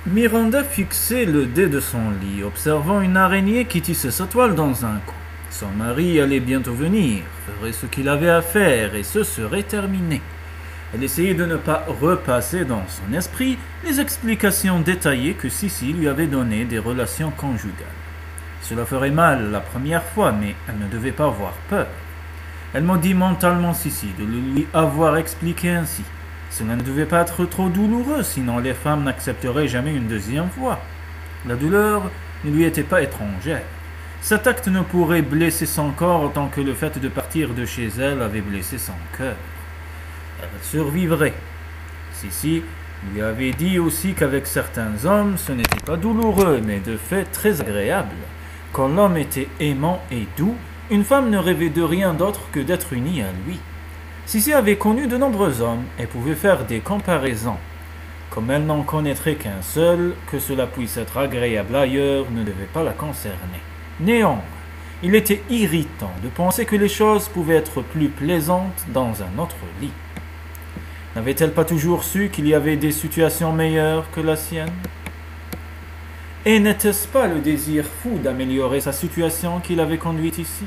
Miranda fixait le dé de son lit, observant une araignée qui tissait sa toile dans un coin. Son mari allait bientôt venir, ferait ce qu'il avait à faire et ce serait terminé. Elle essayait de ne pas repasser dans son esprit les explications détaillées que Sissi lui avait données des relations conjugales. Cela ferait mal la première fois, mais elle ne devait pas avoir peur. Elle maudit mentalement Sissi de le lui avoir expliqué ainsi. Cela ne devait pas être trop douloureux, sinon les femmes n'accepteraient jamais une deuxième fois. La douleur ne lui était pas étrangère. Cet acte ne pourrait blesser son corps autant que le fait de partir de chez elle avait blessé son cœur. Elle survivrait. Sissi lui avait dit aussi qu'avec certains hommes, ce n'était pas douloureux, mais de fait très agréable. Quand l'homme était aimant et doux, une femme ne rêvait de rien d'autre que d'être unie à lui. Sissi avait connu de nombreux hommes et pouvait faire des comparaisons. Comme elle n'en connaîtrait qu'un seul, que cela puisse être agréable ailleurs ne devait pas la concerner. Néanmoins, il était irritant de penser que les choses pouvaient être plus plaisantes dans un autre lit. N'avait-elle pas toujours su qu'il y avait des situations meilleures que la sienne? Et n'était-ce pas le désir fou d'améliorer sa situation qui l'avait conduite ici?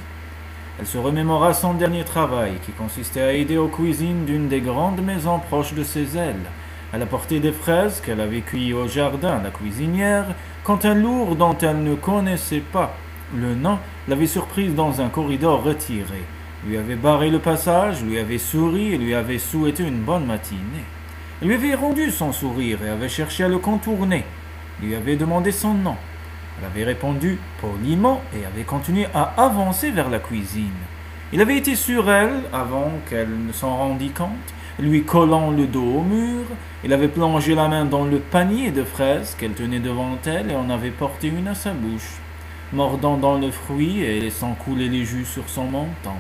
Elle se remémora son dernier travail, qui consistait à aider aux cuisines d'une des grandes maisons proches de ses ailes. Elle apportait des fraises qu'elle avait cueillies au jardin, la cuisinière, quand un lourd dont elle ne connaissait pas le nom l'avait surprise dans un corridor retiré, lui avait barré le passage, lui avait souri et lui avait souhaité une bonne matinée. Elle lui avait rendu son sourire et avait cherché à le contourner, lui avait demandé son nom. Elle avait répondu poliment et avait continué à avancer vers la cuisine. Il avait été sur elle avant qu'elle ne s'en rendît compte, lui collant le dos au mur. Il avait plongé la main dans le panier de fraises qu'elle tenait devant elle et en avait porté une à sa bouche, mordant dans le fruit et laissant couler les jus sur son menton.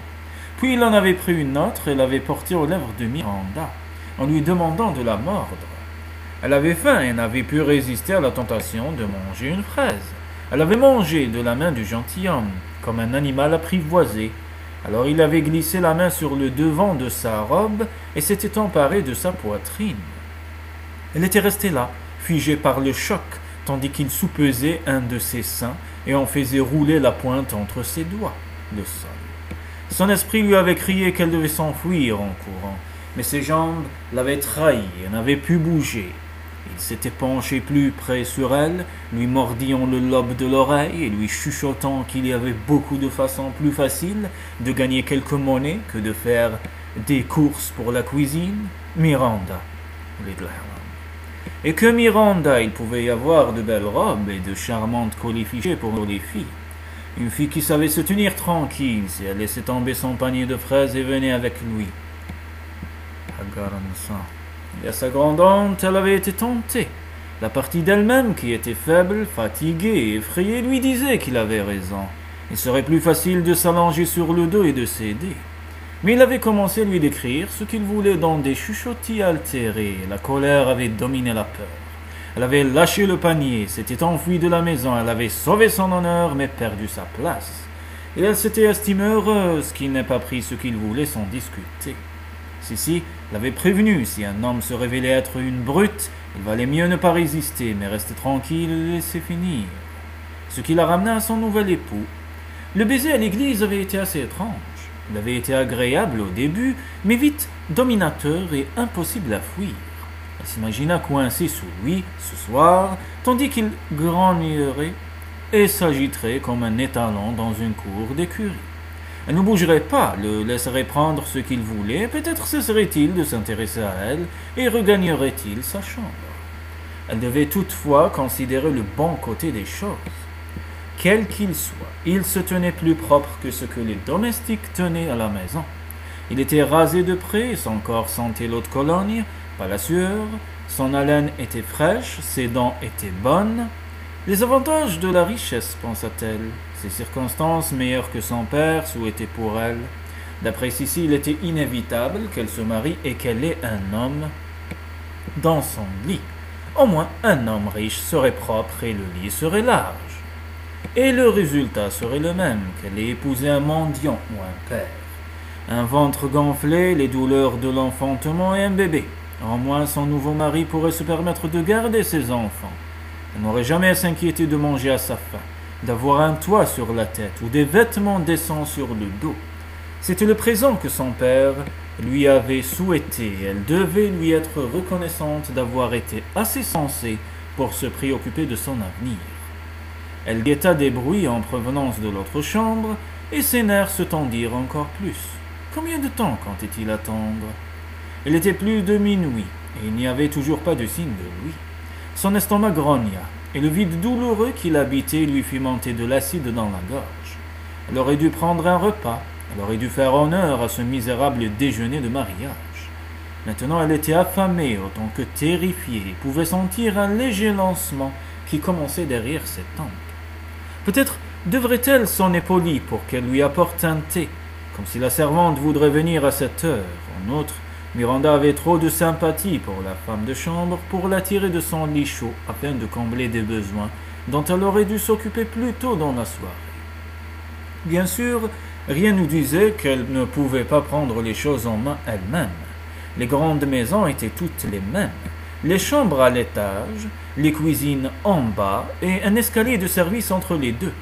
Puis il en avait pris une autre et l'avait portée aux lèvres de Miranda, en lui demandant de la mordre. Elle avait faim et n'avait pu résister à la tentation de manger une fraise. Elle avait mangé de la main du gentilhomme, comme un animal apprivoisé. Alors il avait glissé la main sur le devant de sa robe et s'était emparé de sa poitrine. Elle était restée là, figée par le choc, tandis qu'il soupesait un de ses seins et en faisait rouler la pointe entre ses doigts, le sol. Son esprit lui avait crié qu'elle devait s'enfuir en courant, mais ses jambes l'avaient trahi et n'avaient pu bouger. Il s'était penché plus près sur elle, lui mordillant le lobe de l'oreille et lui chuchotant qu'il y avait beaucoup de façons plus faciles de gagner quelques monnaies que de faire des courses pour la cuisine. Miranda, Little Helen. Et que Miranda, il pouvait y avoir de belles robes et de charmantes colifichets pour les filles. Une fille qui savait se tenir tranquille si elle laissait tomber son panier de fraises et venait avec lui. Et à sa grande honte, elle avait été tentée. La partie d'elle-même, qui était faible, fatiguée et effrayée, lui disait qu'il avait raison. Il serait plus facile de s'allonger sur le dos et de céder. Mais il avait commencé à lui décrire ce qu'il voulait dans des chuchotis altérés. La colère avait dominé la peur. Elle avait lâché le panier, s'était enfuie de la maison, elle avait sauvé son honneur, mais perdu sa place. Et elle s'était estimée heureuse qu'il n'ait pas pris ce qu'il voulait sans discuter. Sissi l'avait prévenu, si un homme se révélait être une brute, il valait mieux ne pas résister, mais rester tranquille et le laisser finir. Ce qui la ramena à son nouvel époux. Le baiser à l'église avait été assez étrange. Il avait été agréable au début, mais vite dominateur et impossible à fuir. Elle s'imagina coincée sous lui ce soir, tandis qu'il grognerait et s'agiterait comme un étalon dans une cour d'écurie. Elle ne bougerait pas, le laisserait prendre ce qu'il voulait, peut-être cesserait-il de s'intéresser à elle et regagnerait-il sa chambre. Elle devait toutefois considérer le bon côté des choses. Quel qu'il soit, il se tenait plus propre que ce que les domestiques tenaient à la maison. Il était rasé de près, son corps sentait l'eau de Cologne, pas la sueur, son haleine était fraîche, ses dents étaient bonnes. Les avantages de la richesse, pensa-t-elle. Ces circonstances meilleures que son père souhaitaient pour elle. D'après Sissi, il était inévitable qu'elle se marie et qu'elle ait un homme dans son lit. Au moins, un homme riche serait propre et le lit serait large. Et le résultat serait le même, qu'elle ait épousé un mendiant ou un père. Un ventre gonflé, les douleurs de l'enfantement et un bébé. En moins, son nouveau mari pourrait se permettre de garder ses enfants. Elle n'aurait jamais à s'inquiéter de manger à sa faim, d'avoir un toit sur la tête ou des vêtements décents sur le dos. C'était le présent que son père lui avait souhaité. Elle devait lui être reconnaissante d'avoir été assez sensée pour se préoccuper de son avenir. Elle guetta des bruits en provenance de l'autre chambre, et ses nerfs se tendirent encore plus. Combien de temps comptait-il attendre? Il était plus de minuit, et il n'y avait toujours pas de signe de lui. Son estomac grogna, et le vide douloureux qui l'habitait lui fit monter de l'acide dans la gorge. Elle aurait dû prendre un repas, elle aurait dû faire honneur à ce misérable déjeuner de mariage. Maintenant elle était affamée autant que terrifiée, et pouvait sentir un léger lancement qui commençait derrière ses tempes. Peut-être devrait-elle sonner polie pour qu'elle lui apporte un thé, comme si la servante voudrait venir à cette heure. En outre, Miranda avait trop de sympathie pour la femme de chambre pour l'attirer de son lit chaud afin de combler des besoins dont elle aurait dû s'occuper plus tôt dans la soirée. Bien sûr, rien ne disait qu'elle ne pouvait pas prendre les choses en main elle-même. Les grandes maisons étaient toutes les mêmes. Les chambres à l'étage, les cuisines en bas et un escalier de service entre les deux.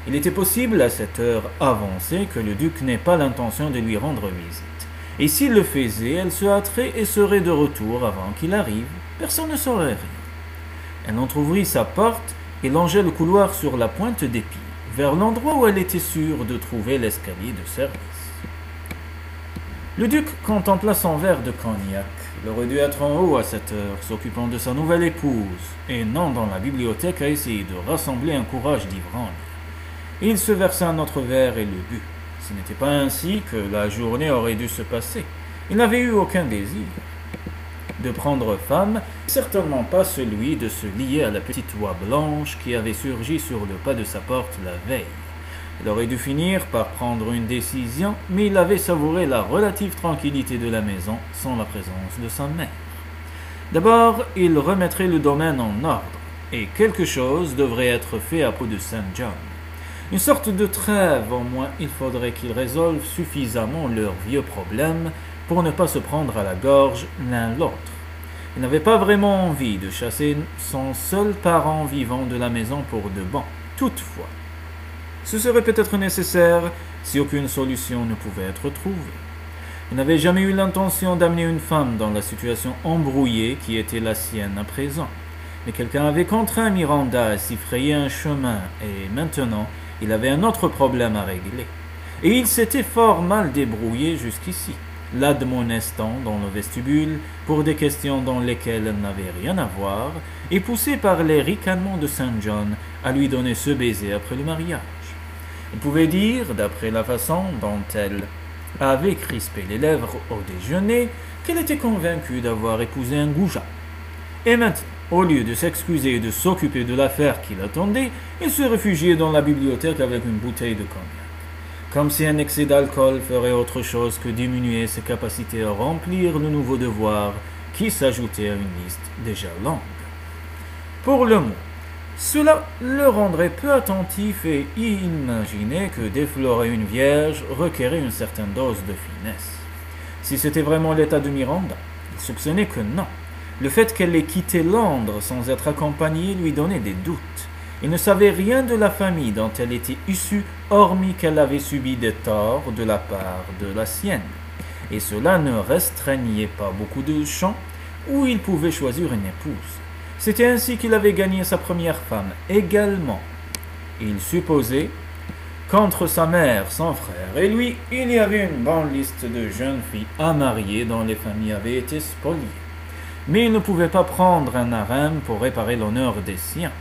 Il était possible à cette heure avancée que le duc n'ait pas l'intention de lui rendre visite. Et s'il le faisait, elle se hâterait et serait de retour avant qu'il arrive. Personne ne saurait rien. Elle entr'ouvrit sa porte et longeait le couloir sur la pointe des pieds, vers l'endroit où elle était sûre de trouver l'escalier de service. Le duc contempla son verre de cognac. Il aurait dû être en haut à cette heure, s'occupant de sa nouvelle épouse, et non dans la bibliothèque à essayer de rassembler un courage d'ivrogne. Il se versa un autre verre et le but. Ce n'était pas ainsi que la journée aurait dû se passer. Il n'avait eu aucun désir de prendre femme, certainement pas celui de se lier à la petite oie blanche qui avait surgi sur le pas de sa porte la veille. Il aurait dû finir par prendre une décision, mais il avait savouré la relative tranquillité de la maison sans la présence de sa mère. D'abord, il remettrait le domaine en ordre, et quelque chose devrait être fait à propos de St. John. Une sorte de trêve, au moins il faudrait qu'ils résolvent suffisamment leurs vieux problèmes pour ne pas se prendre à la gorge l'un l'autre. Il n'avait pas vraiment envie de chasser son seul parent vivant de la maison pour de bon. Toutefois, ce serait peut-être nécessaire si aucune solution ne pouvait être trouvée. Il n'avait jamais eu l'intention d'amener une femme dans la situation embrouillée qui était la sienne à présent. Mais quelqu'un avait contraint Miranda à s'y frayer un chemin, et maintenant, il avait un autre problème à régler. Et il s'était fort mal débrouillé jusqu'ici, l'admonestant dans le vestibule pour des questions dans lesquelles elle n'avait rien à voir, et poussé par les ricanements de St. John à lui donner ce baiser après le mariage. Il pouvait dire, d'après la façon dont elle avait crispé les lèvres au déjeuner, qu'elle était convaincue d'avoir épousé un goujat. Et maintenant, au lieu de s'excuser et de s'occuper de l'affaire qui l'attendait, il se réfugiait dans la bibliothèque avec une bouteille de cognac. Comme si un excès d'alcool ferait autre chose que diminuer ses capacités à remplir le nouveau devoir qui s'ajoutait à une liste déjà longue. Pour le mot, cela le rendrait peu attentif et imaginait que déflorer une vierge requérait une certaine dose de finesse. Si c'était vraiment l'état de Miranda, il soupçonnait que non. Le fait qu'elle ait quitté Londres sans être accompagnée lui donnait des doutes. Il ne savait rien de la famille dont elle était issue, hormis qu'elle avait subi des torts de la part de la sienne. Et cela ne restreignait pas beaucoup de champs où il pouvait choisir une épouse. C'était ainsi qu'il avait gagné sa première femme également. Il supposait qu'entre sa mère, son frère et lui, il y avait une bonne liste de jeunes filles à marier dont les familles avaient été spoliées. Mais il ne pouvait pas prendre un harem pour réparer l'honneur des siens.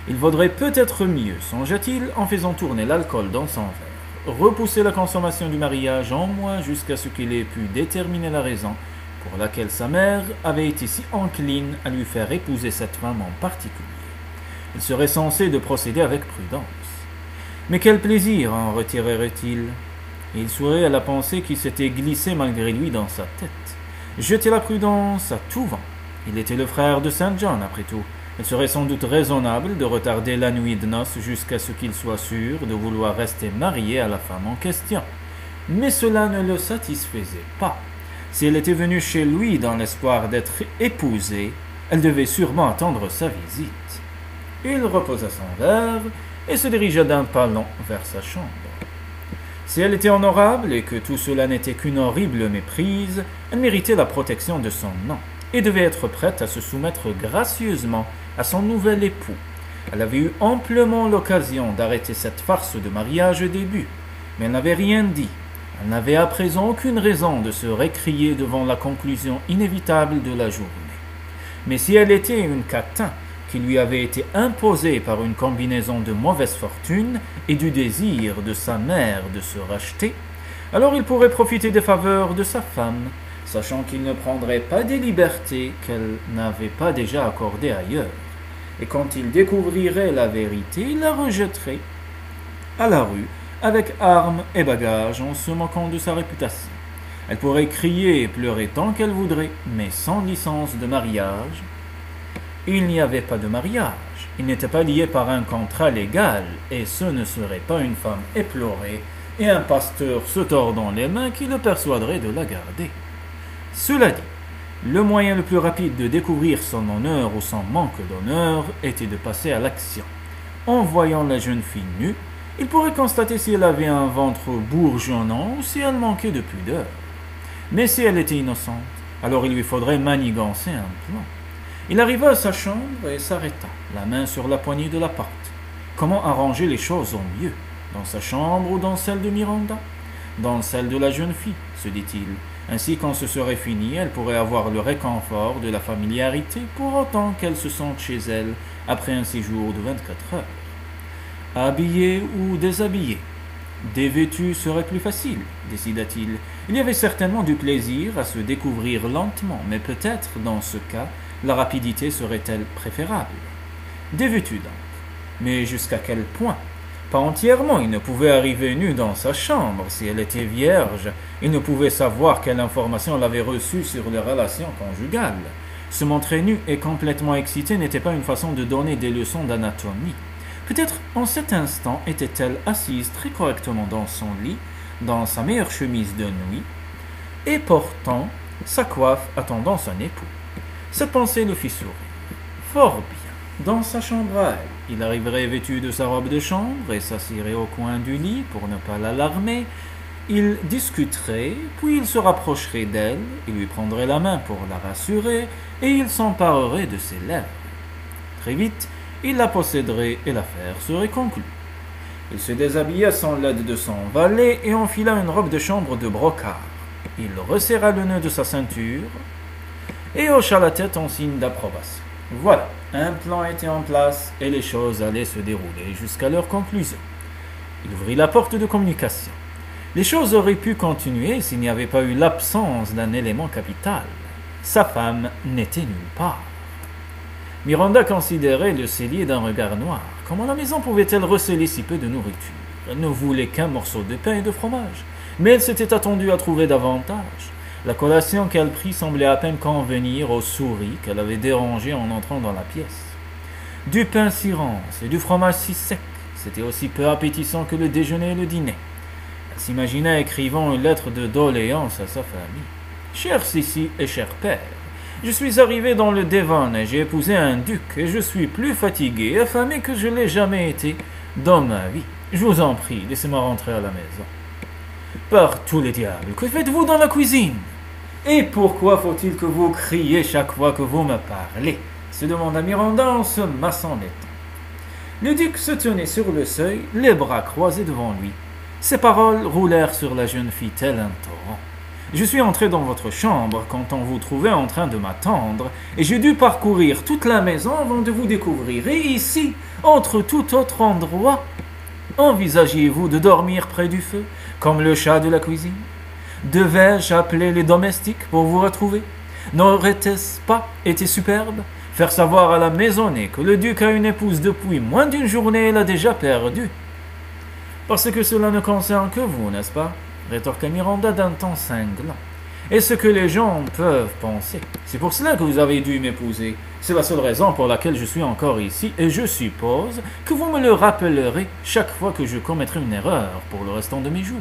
Il vaudrait peut-être mieux, songea-t-il, en faisant tourner l'alcool dans son verre, repousser la consommation du mariage en moins jusqu'à ce qu'il ait pu déterminer la raison pour laquelle sa mère avait été si encline à lui faire épouser cette femme en particulier. Il serait censé de procéder avec prudence. Mais quel plaisir en retirerait-il? Il souriait à la pensée qui s'était glissée malgré lui dans sa tête. Jeter la prudence à tout vent. Il était le frère de St. John, après tout. Il serait sans doute raisonnable de retarder la nuit de noces jusqu'à ce qu'il soit sûr de vouloir rester marié à la femme en question. Mais cela ne le satisfaisait pas. Si elle était venue chez lui dans l'espoir d'être épousée, elle devait sûrement attendre sa visite. Il reposa son verre et se dirigea d'un pas lent vers sa chambre. Si elle était honorable et que tout cela n'était qu'une horrible méprise, elle méritait la protection de son nom et devait être prête à se soumettre gracieusement à son nouvel époux. Elle avait eu amplement l'occasion d'arrêter cette farce de mariage au début, mais elle n'avait rien dit. Elle n'avait à présent aucune raison de se récrier devant la conclusion inévitable de la journée. Mais si elle était une catin qui lui avait été imposée par une combinaison de mauvaise fortune et du désir de sa mère de se racheter, alors il pourrait profiter des faveurs de sa femme, sachant qu'il ne prendrait pas des libertés qu'elle n'avait pas déjà accordées ailleurs. Et quand il découvrirait la vérité, il la rejetterait à la rue, avec armes et bagages, en se moquant de sa réputation. Elle pourrait crier et pleurer tant qu'elle voudrait, mais sans licence de mariage. Il n'y avait pas de mariage, il n'était pas lié par un contrat légal, et ce ne serait pas une femme éplorée et un pasteur se tordant les mains qui le persuaderait de la garder. Cela dit, le moyen le plus rapide de découvrir son honneur ou son manque d'honneur était de passer à l'action. En voyant la jeune fille nue, il pourrait constater si elle avait un ventre bourgeonnant ou si elle manquait de pudeur. Mais si elle était innocente, alors il lui faudrait manigancer un plan. Il arriva à sa chambre et s'arrêta, la main sur la poignée de la porte. Comment arranger les choses au mieux? Dans sa chambre ou dans celle de Miranda? Dans celle de la jeune fille, se dit-il. Ainsi, quand ce serait fini, elle pourrait avoir le réconfort de la familiarité pour autant qu'elle se sente chez elle après un séjour de 24 heures. Habillée ou déshabillée? Dévêtue serait plus facile, décida-t-il. Il y avait certainement du plaisir à se découvrir lentement, mais peut-être, dans ce cas, la rapidité serait-elle préférable? Dévêtue donc. Mais jusqu'à quel point? Pas entièrement, il ne pouvait arriver nu dans sa chambre. Si elle était vierge, il ne pouvait savoir quelle information elle avait reçue sur les relations conjugales. Se montrer nu et complètement excité n'était pas une façon de donner des leçons d'anatomie. Peut-être en cet instant était-elle assise très correctement dans son lit, dans sa meilleure chemise de nuit, et portant sa coiffe attendant son époux. Cette pensée le fit sourire. Fort bien, dans sa chambre à elle. Il arriverait vêtu de sa robe de chambre et s'assirait au coin du lit pour ne pas l'alarmer. Il discuterait, puis il se rapprocherait d'elle, il lui prendrait la main pour la rassurer, et il s'emparerait de ses lèvres. Très vite, il la posséderait et l'affaire serait conclue. Il se déshabilla sans l'aide de son valet et enfila une robe de chambre de brocart. Il resserra le nœud de sa ceinture et hocha la tête en signe d'approbation. Voilà, un plan était en place et les choses allaient se dérouler jusqu'à leur conclusion. Il ouvrit la porte de communication. Les choses auraient pu continuer s'il n'y avait pas eu l'absence d'un élément capital. Sa femme n'était nulle part. Miranda considérait le cellier d'un regard noir. Comment la maison pouvait-elle receler si peu de nourriture? Elle ne voulait qu'un morceau de pain et de fromage, mais elle s'était attendue à trouver davantage. La collation qu'elle prit semblait à peine convenir aux souris qu'elle avait dérangées en entrant dans la pièce. Du pain si rance et du fromage si sec, c'était aussi peu appétissant que le déjeuner et le dîner. Elle s'imaginait écrivant une lettre de doléance à sa famille. « Chère Sissi et cher père, je suis arrivé dans le Devon et j'ai épousé un duc et je suis plus fatigué et affamé que je l'ai jamais été dans ma vie. Je vous en prie, laissez-moi rentrer à la maison. » « Par tous les diables, que faites-vous dans la cuisine? Et pourquoi faut-il que vous criez chaque fois que vous me parlez? Se demanda Miranda en se massant les dents. Le duc se tenait sur le seuil, les bras croisés devant lui. Ses paroles roulèrent sur la jeune fille tel un torrent. « Je suis entré dans votre chambre quand on vous trouvait en train de m'attendre, et j'ai dû parcourir toute la maison avant de vous découvrir. Et ici, entre tout autre endroit, envisagiez-vous de dormir près du feu, comme le chat de la cuisine? Devais-je appeler les domestiques pour vous retrouver? N'aurait-ce pas été superbe? Faire savoir à la maisonnée que le duc a une épouse depuis moins d'une journée et l'a déjà perdue. Parce que cela ne concerne que vous, n'est-ce pas? Rétorqua Miranda d'un ton cinglant. Et ce que les gens peuvent penser. C'est pour cela que vous avez dû m'épouser. C'est la seule raison pour laquelle je suis encore ici, et je suppose que vous me le rappellerez chaque fois que je commettrai une erreur pour le restant de mes jours.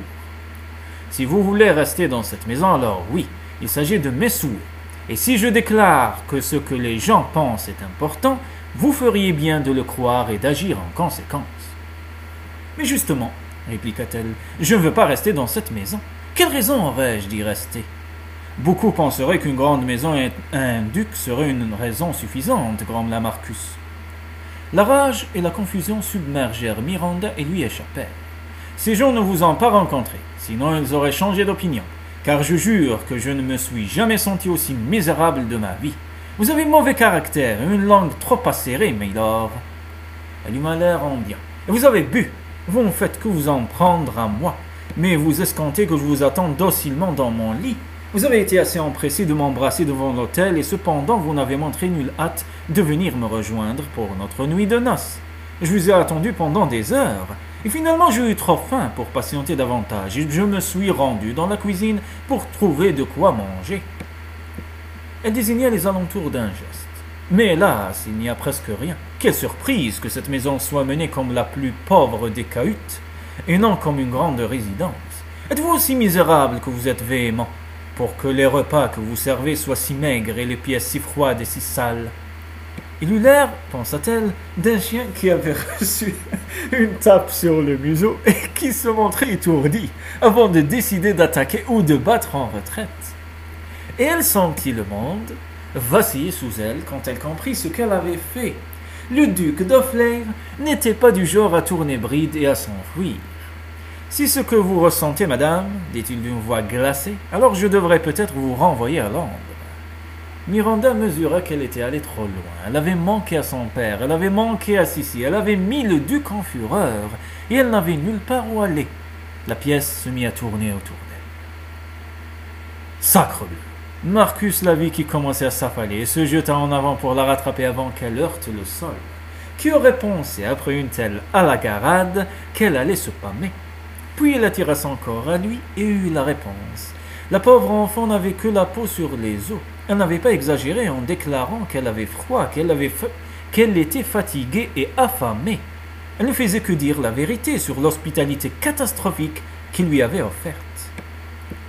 Si vous voulez rester dans cette maison, alors oui, Il s'agit de mes sous. Et si je déclare que ce que les gens pensent est important, vous feriez bien de le croire et d'agir en conséquence. Mais justement, répliqua-t-elle, je ne veux pas rester dans cette maison. Quelle raison aurais-je d'y rester? Beaucoup penseraient qu'une grande maison et un duc serait une raison suffisante, grommela Marcus. La rage et la confusion submergèrent Miranda et lui échappèrent. Ces gens ne vous ont pas rencontré, sinon ils auraient changé d'opinion, car je jure que je ne me suis jamais senti aussi misérable de ma vie. Vous avez mauvais caractère et une langue trop acérée, Mylord. Elle eut l'air ambiant. Et vous avez bu. Vous ne faites que vous en prendre à moi, mais vous escomptez que je vous attends docilement dans mon lit. Vous avez été assez empressé de m'embrasser devant l'hôtel, et cependant vous n'avez montré nulle hâte de venir me rejoindre pour notre nuit de noces. Je vous ai attendu pendant des heures, et finalement j'ai eu trop faim pour patienter davantage, et je me suis rendu dans la cuisine pour trouver de quoi manger. Elle désigna les alentours d'un geste. Mais hélas, il n'y a presque rien. Quelle surprise que cette maison soit menée comme la plus pauvre des cahutes, et non comme une grande résidence. Êtes-vous aussi misérable que vous êtes véhément, pour que les repas que vous servez soient si maigres et les pièces si froides et si sales? Il eut l'air, pensa-t-elle, d'un chien qui avait reçu une tape sur le museau et qui se montrait étourdi avant de décider d'attaquer ou de battre en retraite. Et elle sentit le monde vaciller sous elle quand elle comprit ce qu'elle avait fait. Le duc d'Offlave n'était pas du genre à tourner bride et à s'enfuir. « Si ce que vous ressentez, madame, dit-il d'une voix glacée, alors je devrais peut-être vous renvoyer à Londres. » Miranda mesura qu'elle était allée trop loin. Elle avait manqué à son père, elle avait manqué à Sissi, elle avait mis le duc en fureur, et elle n'avait nulle part où aller. La pièce se mit à tourner autour d'elle. Sacrebleu! Marcus la vit qui commençait à s'affaler et se jeta en avant pour la rattraper avant qu'elle heurte le sol. Qui aurait pensé, après une telle alagarade, qu'elle allait se pâmer? Puis il attira son corps à lui et eut la réponse. La pauvre enfant n'avait que la peau sur les os. Elle n'avait pas exagéré en déclarant qu'elle avait froid, qu'elle était fatiguée et affamée. Elle ne faisait que dire la vérité sur l'hospitalité catastrophique qu'il lui avait offerte.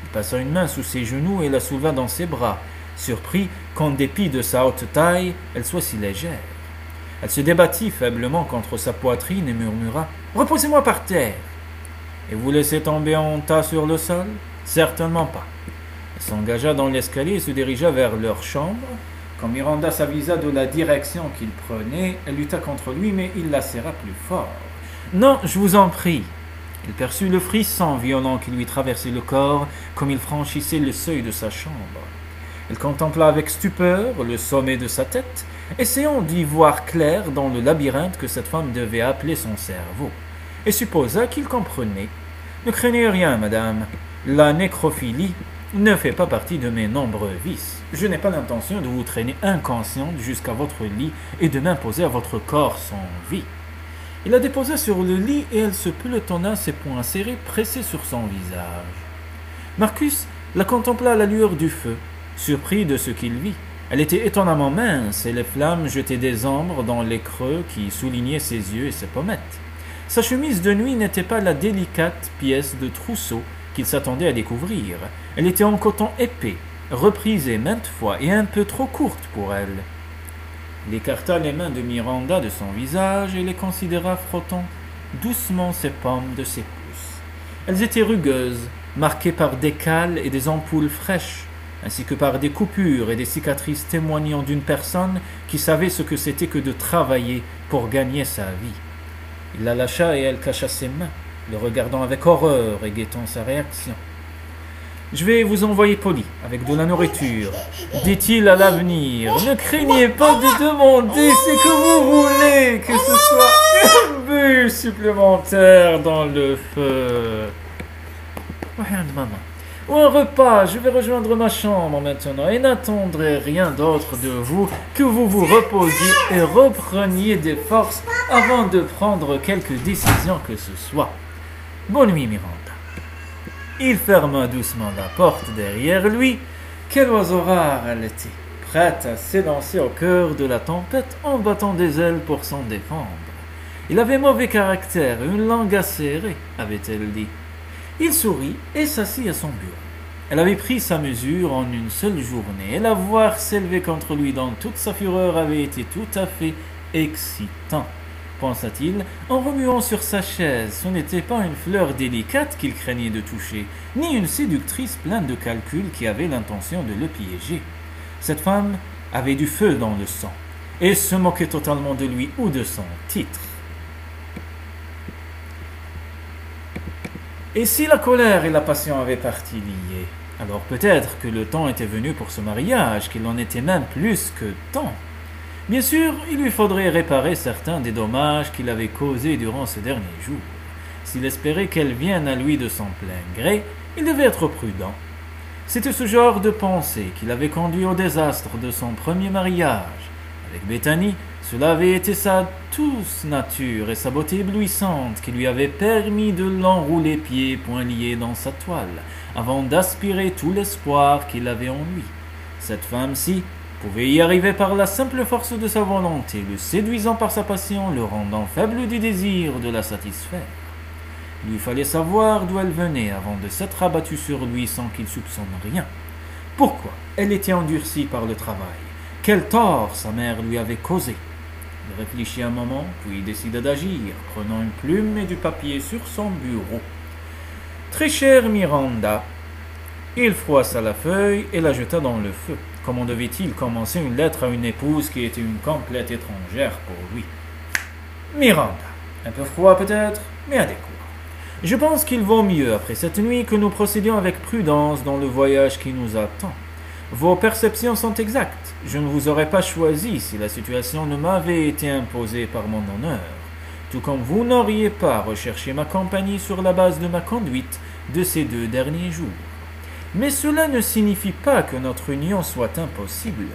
Il passa une main sous ses genoux et la souleva dans ses bras, surpris qu'en dépit de sa haute taille, elle soit si légère. Elle se débattit faiblement contre sa poitrine et murmura « Reposez-moi par terre !» « Et vous laissez tomber en tas sur le sol? Certainement pas. » Elle s'engagea dans l'escalier et se dirigea vers leur chambre. Quand Miranda s'avisa de la direction qu'il prenait, elle lutta contre lui, mais il la serra plus fort. « Non, je vous en prie. » Il perçut le frisson violent qui lui traversait le corps comme il franchissait le seuil de sa chambre. Il contempla avec stupeur le sommet de sa tête, essayant d'y voir clair dans le labyrinthe que cette femme devait appeler son cerveau, et supposa qu'il comprenait. « Ne craignez rien, madame. La nécrophilie ne fait pas partie de mes nombreux vices. Je n'ai pas l'intention de vous traîner inconsciente jusqu'à votre lit et de m'imposer à votre corps sans vie. » Il la déposa sur le lit et elle se pelotonna, ses poings serrés pressés sur son visage. Marcus la contempla à la lueur du feu, surpris de ce qu'il vit. Elle était étonnamment mince et les flammes jetaient des ombres dans les creux qui soulignaient ses yeux et ses pommettes. Sa chemise de nuit n'était pas la délicate pièce de trousseau qu'il s'attendait à découvrir. Elle était en coton épais, reprisée maintes fois et un peu trop courte pour elle. Il écarta les mains de Miranda de son visage et les considéra frottant doucement ses paumes de ses pouces. Elles étaient rugueuses, marquées par des cales et des ampoules fraîches, ainsi que par des coupures et des cicatrices témoignant d'une personne qui savait ce que c'était que de travailler pour gagner sa vie. Il la lâcha et elle cacha ses mains, le regardant avec horreur et guettant sa réaction. « Je vais vous envoyer Polly avec de la nourriture, dit-il à l'avenir. Ne craignez pas de demander ce que vous voulez, que ce soit un but supplémentaire dans le feu. Rien de maman. Ou un repas, je vais rejoindre ma chambre maintenant et n'attendrai rien d'autre de vous que vous vous reposiez et repreniez des forces avant de prendre quelque décision que ce soit. Bonne nuit, Miranda. » Il ferma doucement la porte derrière lui. Quel oiseau rare elle était, prête à s'élancer au cœur de la tempête en battant des ailes pour s'en défendre. Il avait mauvais caractère et une langue acérée, avait-elle dit. Il sourit et s'assit à son bureau. Elle avait pris sa mesure en une seule journée, et la voir s'élever contre lui dans toute sa fureur avait été tout à fait excitant, pensa-t-il, en remuant sur sa chaise. Ce n'était pas une fleur délicate qu'il craignait de toucher, ni une séductrice pleine de calculs qui avait l'intention de le piéger. Cette femme avait du feu dans le sang, et se moquait totalement de lui ou de son titre. Et si la colère et la passion avaient parti liées, alors peut-être que le temps était venu pour ce mariage, qu'il en était même plus que temps. Bien sûr, il lui faudrait réparer certains des dommages qu'il avait causés durant ces derniers jours. S'il espérait qu'elle vienne à lui de son plein gré, il devait être prudent. C'était ce genre de pensée qui l'avait conduit au désastre de son premier mariage. Avec Bethany, cela avait été sa douce nature et sa beauté éblouissante qui lui avaient permis de l'enrouler pieds et poings liés dans sa toile, avant d'aspirer tout l'espoir qu'il avait en lui. Cette femme-ci pouvait y arriver par la simple force de sa volonté, le séduisant par sa passion, le rendant faible du désir de la satisfaire. Il lui fallait savoir d'où elle venait avant de s'être abattue sur lui sans qu'il soupçonne rien. Pourquoi elle était endurcie par le travail? Quel tort sa mère lui avait causé? Il réfléchit un moment, puis décida d'agir, prenant une plume et du papier sur son bureau. « Très chère Miranda », il froissa la feuille et la jeta dans le feu. Comment devait-il commencer une lettre à une épouse qui était une complète étrangère pour lui? « Miranda, un peu froid peut-être, mais adéquat. Je pense qu'il vaut mieux, après cette nuit, que nous procédions avec prudence dans le voyage qui nous attend. Vos perceptions sont exactes. Je ne vous aurais pas choisi si la situation ne m'avait été imposée par mon honneur, tout comme vous n'auriez pas recherché ma compagnie sur la base de ma conduite de ces 2 derniers jours. Mais cela ne signifie pas que notre union soit impossible.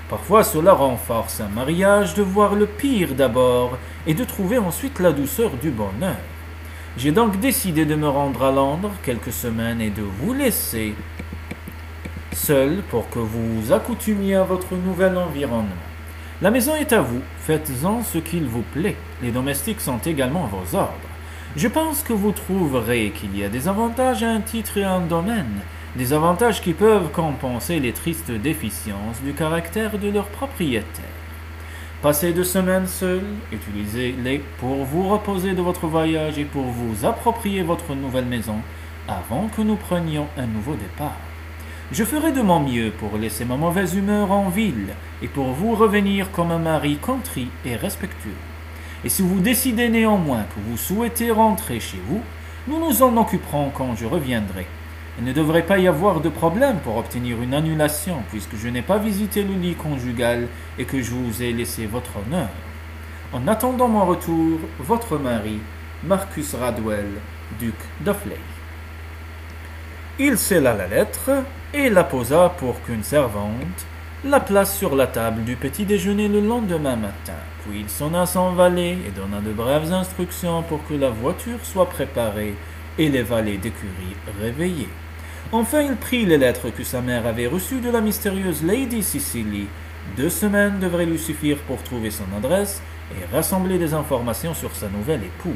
Parfois cela renforce un mariage de voir le pire d'abord et de trouver ensuite la douceur du bonheur. J'ai donc décidé de me rendre à Londres quelques semaines et de vous laisser seul pour que vous vous accoutumiez à votre nouvel environnement. La maison est à vous, faites-en ce qu'il vous plaît. Les domestiques sont également vos ordres. Je pense que vous trouverez qu'il y a des avantages à un titre et à un domaine, des avantages qui peuvent compenser les tristes déficiences du caractère de leur propriétaire. Passez 2 semaines seuls, utilisez-les pour vous reposer de votre voyage et pour vous approprier votre nouvelle maison avant que nous prenions un nouveau départ. Je ferai de mon mieux pour laisser ma mauvaise humeur en ville et pour vous revenir comme un mari contrit et respectueux. Et si vous décidez néanmoins que vous souhaitez rentrer chez vous, nous nous en occuperons quand je reviendrai. Il ne devrait pas y avoir de problème pour obtenir une annulation puisque je n'ai pas visité le lit conjugal et que je vous ai laissé votre honneur. En attendant mon retour, votre mari, Marcus Radwell, duc d'Offley. Il scella la lettre et la posa pour qu'une servante la place sur la table du petit déjeuner le lendemain matin. Puis il sonna son valet et donna de brèves instructions pour que la voiture soit préparée et les valets d'écurie réveillés. Enfin, il prit les lettres que sa mère avait reçues de la mystérieuse Lady Cicely. 2 semaines devraient lui suffire pour trouver son adresse et rassembler des informations sur sa nouvelle épouse.